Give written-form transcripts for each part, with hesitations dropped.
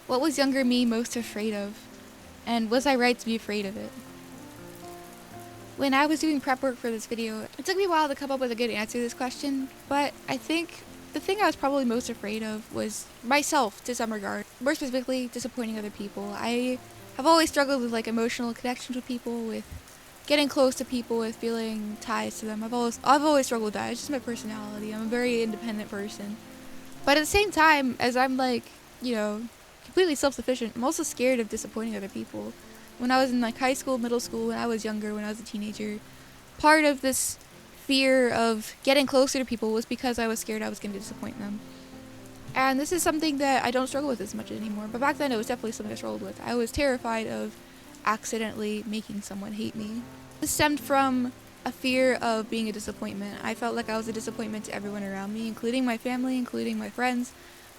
What was younger me most afraid of? And was I right to be afraid of it? When I was doing prep work for this video, it took me a while to come up with a good answer to this question, but I think the thing I was probably most afraid of was myself to some regard. More specifically, disappointing other people. I have always struggled with like emotional connections with people, with getting close to people, with feeling ties to them. I've always struggled with that. It's just my personality. I'm a very independent person. But at the same time, as I'm like, completely self-sufficient, I'm also scared of disappointing other people. When I was in like high school, middle school, when I was younger, when I was a teenager, part of this fear of getting closer to people was because I was scared I was going to disappoint them. And this is something that I don't struggle with as much anymore, but back then it was definitely something I struggled with. I was terrified of accidentally making someone hate me. This stemmed from a fear of being a disappointment. I felt like I was a disappointment to everyone around me, including my family, including my friends.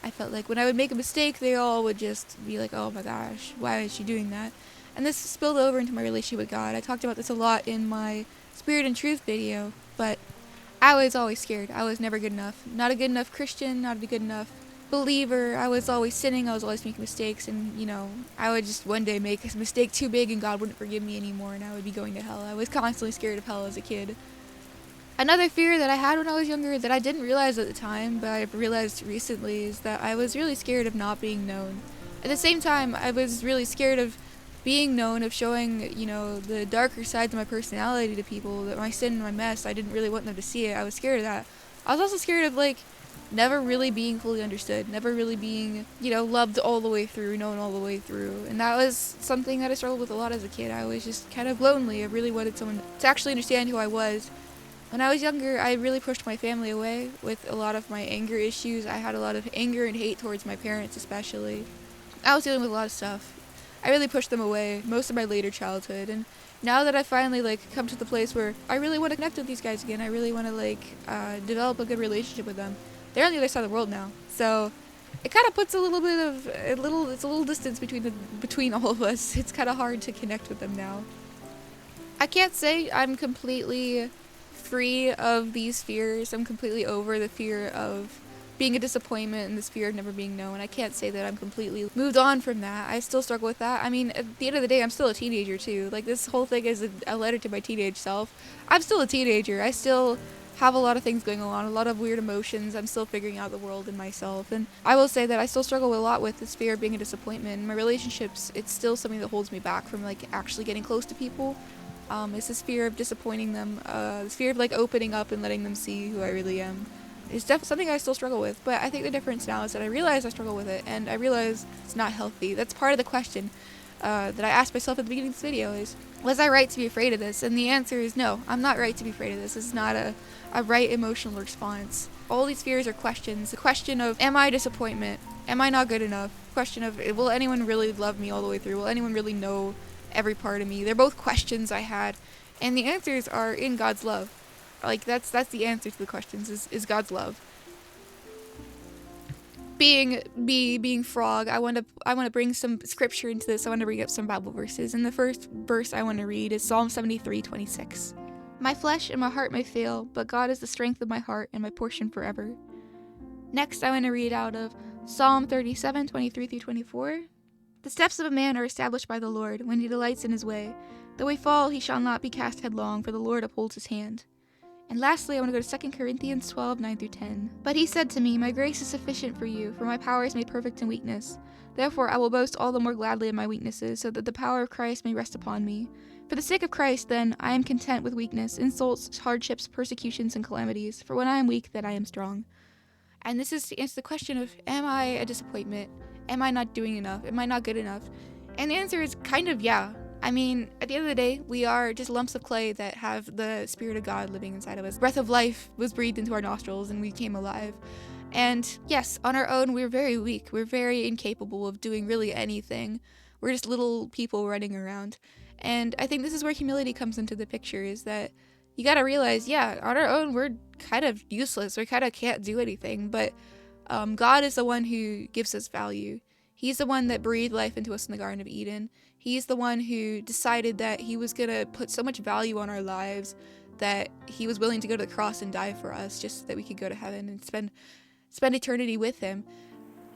I felt like when I would make a mistake, they all would just be like, oh my gosh, why is she doing that? And this spilled over into my relationship with God. I talked about this a lot in my Spirit and Truth video, but I was always scared. I was never good enough. Not a good enough Christian, not a good enough believer. I was always sinning. I was always making mistakes, and I would just one day make a mistake too big and God wouldn't forgive me anymore and I would be going to hell. I was constantly scared of hell as a kid. Another fear that I had when I was younger that I didn't realize at the time, but I realized recently, is that I was really scared of not being known. At the same time, I was really scared of being known, of showing, the darker sides of my personality to people, that my sin and my mess, I didn't really want them to see it. I was scared of that. I was also scared of, never really being fully understood, never really being, loved all the way through, known all the way through. And that was something that I struggled with a lot as a kid. I was just kind of lonely. I really wanted someone to actually understand who I was. When I was younger, I really pushed my family away with a lot of my anger issues. I had a lot of anger and hate towards my parents especially. I was dealing with a lot of stuff. I really pushed them away most of my later childhood, and now that I finally come to the place where I really want to connect with these guys again, I really want to develop a good relationship with them. They're on the other side of the world now, so it kind of puts a little distance between all of us. It's kind of hard to connect with them now. I can't say I'm completely free of these fears. I'm completely over the fear of being a disappointment and this fear of never being known. I can't say that I'm completely moved on from that. I still struggle with that. I mean, at the end of the day, I'm still a teenager too. This whole thing is a letter to my teenage self. I'm still a teenager. I still have a lot of things going on, a lot of weird emotions. I'm still figuring out the world and myself. And I will say that I still struggle a lot with this fear of being a disappointment. In my relationships, it's still something that holds me back from actually getting close to people. It's this fear of disappointing them, this fear of opening up and letting them see who I really am. It's definitely something I still struggle with, but I think the difference now is that I realize I struggle with it, and I realize it's not healthy. That's part of the question that I asked myself at the beginning of this video is, was I right to be afraid of this? And the answer is no, I'm not right to be afraid of this. This is not a right emotional response. All these fears are questions. The question of, am I a disappointment? Am I not good enough? Question of, will anyone really love me all the way through? Will anyone really know every part of me? They're both questions I had, and the answers are in God's love. That's the answer to the questions is God's love. Being frog, I want to bring some scripture into this. I want to bring up some Bible verses, and the first verse I want to read is Psalm 73:26. My flesh and my heart may fail, but God is the strength of my heart and my portion forever. Next, I want to read out of Psalm 37:23-24. The steps of a man are established by the Lord when he delights in his way. Though he fall, he shall not be cast headlong, for the Lord upholds his hand. And lastly, I want to go to 2 Corinthians 12:9-10. But he said to me, my grace is sufficient for you, for my power is made perfect in weakness. Therefore I will boast all the more gladly of my weaknesses, so that the power of Christ may rest upon me. For the sake of Christ, then, I am content with weakness, insults, hardships, persecutions, and calamities, for when I am weak, then I am strong. And this is to answer the question of, am I a disappointment? Am I not doing enough? Am I not good enough? And the answer is kind of yeah. I mean, at the end of the day, we are just lumps of clay that have the Spirit of God living inside of us. Breath of life was breathed into our nostrils and we came alive. And yes, on our own, we're very weak. We're very incapable of doing really anything. We're just little people running around. And I think this is where humility comes into the picture, is that you gotta realize, yeah, on our own, we're kind of useless. We kind of can't do anything. But God is the one who gives us value. He's the one that breathed life into us in the Garden of Eden. He's the one who decided that he was going to put so much value on our lives that he was willing to go to the cross and die for us just so that we could go to heaven and spend eternity with him.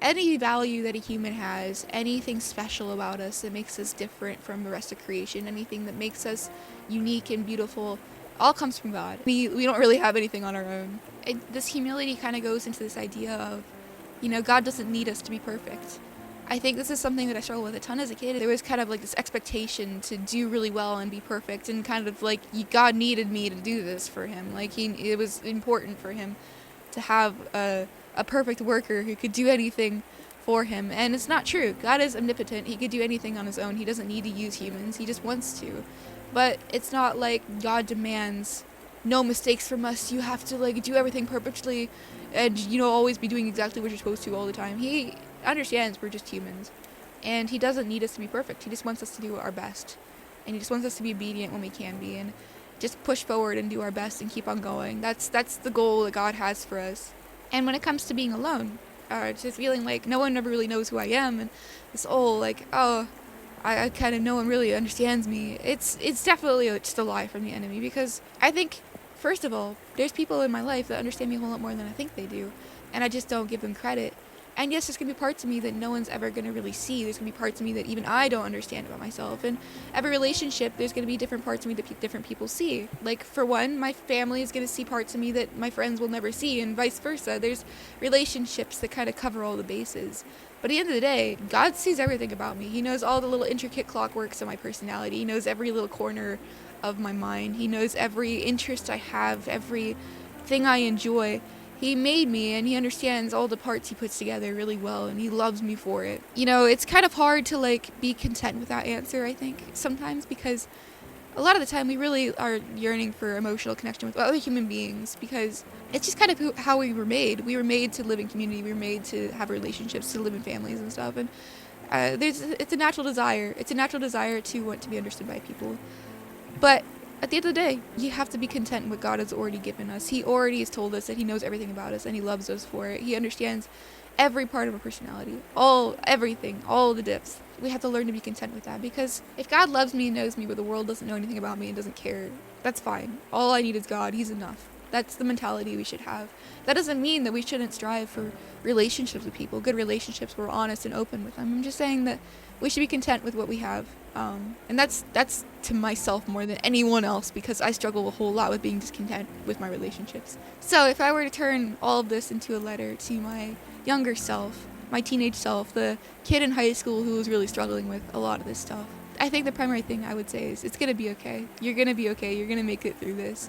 any value that a human has, anything special about us that makes us different from the rest of creation, anything that makes us unique and beautiful, all comes from God. We don't really have anything on our own. This humility kind of goes into this idea of, God doesn't need us to be perfect. I think this is something that I struggled with a ton as a kid. There was kind of like this expectation to do really well and be perfect, and kind of like God needed me to do this for him. Like it was important for him to have a perfect worker who could do anything for him. And it's not true. God is omnipotent. He could do anything on his own. He doesn't need to use humans. He just wants to. But it's not like God demands no mistakes from us. You have to like do everything perfectly and always be doing exactly what you're supposed to all the time. He understands we're just humans, and he doesn't need us to be perfect. He just wants us to do our best, and he just wants us to be obedient when we can be, and just push forward and do our best and keep on going. That's the goal that God has for us. And when it comes to being alone, just feeling like no one ever really knows who I am, and this I kind of no one really understands me. It's definitely just a lie from the enemy, because I think, first of all, there's people in my life that understand me a whole lot more than I think they do, and I just don't give them credit. And yes, there's going to be parts of me that no one's ever going to really see. There's going to be parts of me that even I don't understand about myself. And every relationship, there's going to be different parts of me that different people see. Like, for one, my family is going to see parts of me that my friends will never see, and vice versa. There's relationships that kind of cover all the bases. But at the end of the day, God sees everything about me. He knows all the little intricate clockworks of my personality. He knows every little corner of my mind. He knows every interest I have, every thing I enjoy. He made me, and he understands all the parts he puts together really well, and he loves me for it. It's kind of hard to be content with that answer, I think, sometimes, because a lot of the time we really are yearning for emotional connection with other human beings, because it's just kind of how we were made. We were made to live in community. We were made to have relationships, to live in families and stuff, and it's a natural desire. It's a natural desire to want to be understood by people. But at the end of the day, you have to be content with what God has already given us. He already has told us that he knows everything about us, and he loves us for it. He understands every part of our personality, everything, all the depths. We have to learn to be content with that, because if God loves me and knows me, but the world doesn't know anything about me and doesn't care, that's fine. All I need is God. He's enough. That's the mentality we should have. That doesn't mean that we shouldn't strive for relationships with people, good relationships where we're honest and open with them. I'm just saying that we should be content with what we have. And that's to myself more than anyone else, because I struggle a whole lot with being discontent with my relationships. So if I were to turn all of this into a letter to my younger self, my teenage self, the kid in high school who was really struggling with a lot of this stuff, I think the primary thing I would say is it's going to be okay. You're going to be okay. You're going to make it through this.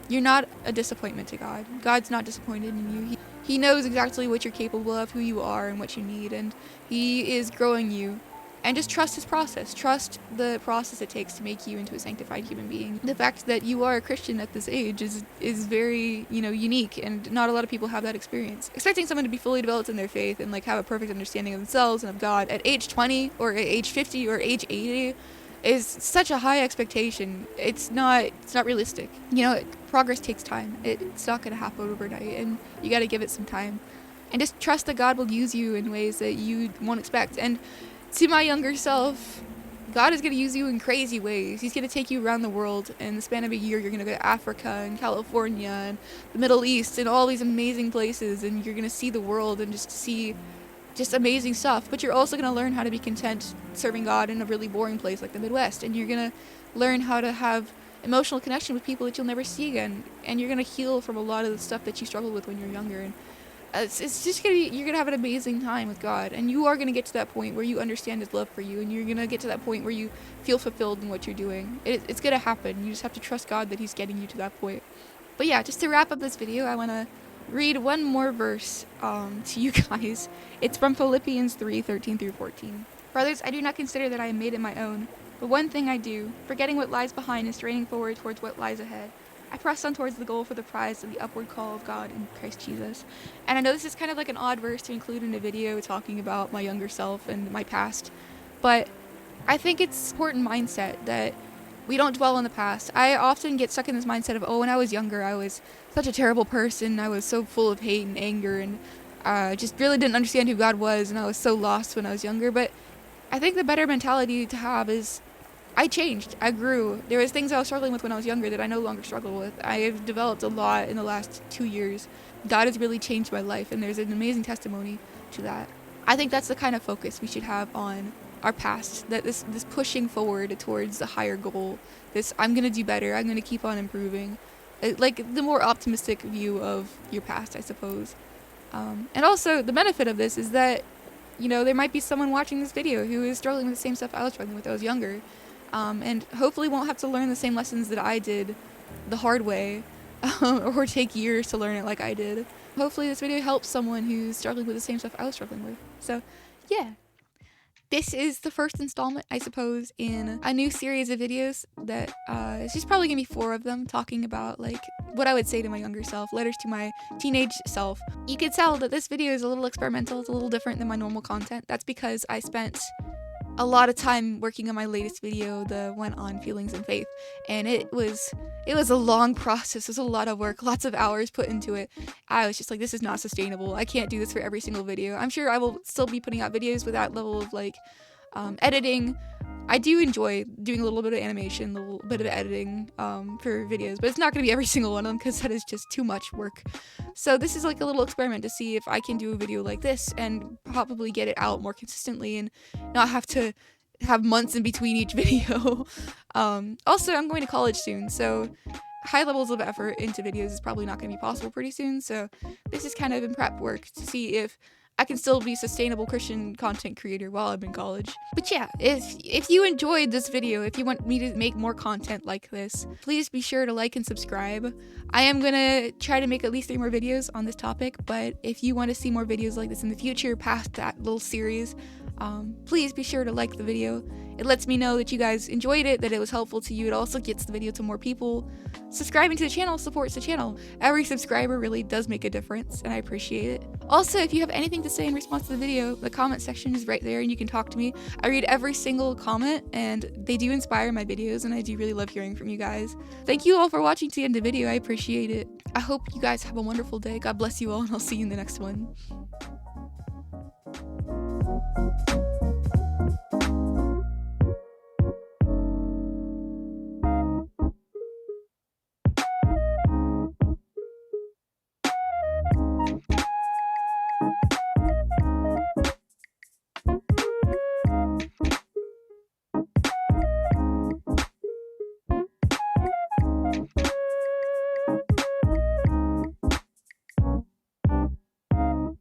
You're not a disappointment to God. God's not disappointed in you. He knows exactly what you're capable of, who you are, and what you need, and he is growing you. And just trust his process. Trust the process it takes to make you into a sanctified human being. The fact that you are a Christian at this age is very, unique, and not a lot of people have that experience. Expecting someone to be fully developed in their faith and have a perfect understanding of themselves and of God at age 20 or at age 50 or age 80 is such a high expectation. It's not realistic. Progress takes time. It's not going to happen overnight, and you got to give it some time. And just trust that God will use you in ways that you won't expect. And to my younger self, God is going to use you in crazy ways. He's going to take you around the world. In the span of a year, you're going to go to Africa and California and the Middle East and all these amazing places, and you're going to see the world and just see amazing stuff. But you're also going to learn how to be content serving God in a really boring place like the Midwest, and you're going to learn how to have emotional connection with people that you'll never see again, and you're going to heal from a lot of the stuff that you struggled with when you're younger. And it's just you're going to have an amazing time with God, and you are going to get to that point where you understand his love for you, and you're going to get to that point where you feel fulfilled in what you're doing. It's going to happen. You just have to trust God that he's getting you to that point. But yeah, just to wrap up this video, I want to read one more verse to you guys. It's from Philippians 3:13-14. Brothers, I do not consider that I have made it my own, but one thing I do, forgetting what lies behind and straining forward towards what lies ahead, I press on towards the goal for the prize of the upward call of God in Christ Jesus. And I know this is kind of like an odd verse to include in a video talking about my younger self and my past, but I think it's an important mindset that we don't dwell on the past. I often get stuck in this mindset of, when I was younger, I was such a terrible person. I was so full of hate and anger, and just really didn't understand who God was, and I was so lost when I was younger. But I think the better mentality to have is, I changed. I grew. There was things I was struggling with when I was younger that I no longer struggle with. I have developed a lot in the last 2 years. God has really changed my life, and there's an amazing testimony to that. I think that's the kind of focus we should have on our past, that this pushing forward towards a higher goal, this I'm gonna do better, I'm gonna keep on improving, like the more optimistic view of your past, I suppose. And also the benefit of this is that, you know, there might be someone watching this video who is struggling with the same stuff I was struggling with when I was younger, and hopefully won't have to learn the same lessons that I did the hard way, or take years to learn it like I did. Hopefully this video helps someone who's struggling with the same stuff I was struggling with. So yeah, this is the first installment, I suppose, in a new series of videos that it's just probably gonna be 4 of them, talking about like what I would say to my younger self, letters to my teenage self. You can tell that this video is a little experimental, it's a little different than my normal content. That's because I spent a lot of time working on my latest video, the one on feelings and faith, and it was a long process. It was a lot of work, lots of hours put into it. I was just like, this is not sustainable. I can't do this for every single video. I'm sure I will still be putting out videos with that level of like editing. I do enjoy doing a little bit of animation, a little bit of editing for videos, but it's not going to be every single one of them because that is just too much work. So this is like a little experiment to see if I can do a video like this and probably get it out more consistently and not have to have months in between each video. Also, I'm going to college soon, so high levels of effort into videos is probably not going to be possible pretty soon, so this is kind of in prep work to see if I can still be a sustainable Christian content creator while I'm in college. But yeah, if you enjoyed this video, if you want me to make more content like this, please be sure to like and subscribe. I am gonna try to make at least 3 more videos on this topic, but if you want to see more videos like this in the future past that little series, please be sure to like the video. It lets me know that you guys enjoyed it, that it was helpful to you. It also gets the video to more people. Subscribing to the channel supports the channel. Every subscriber really does make a difference, and I appreciate it. Also, if you have anything to say in response to the video, the comment section is right there and you can talk to me. I read every single comment and they do inspire my videos, and I do really love hearing from you guys. Thank you all for watching to the end of the video. I appreciate it. I hope you guys have a wonderful day. God bless you all, and I'll see you in the next one.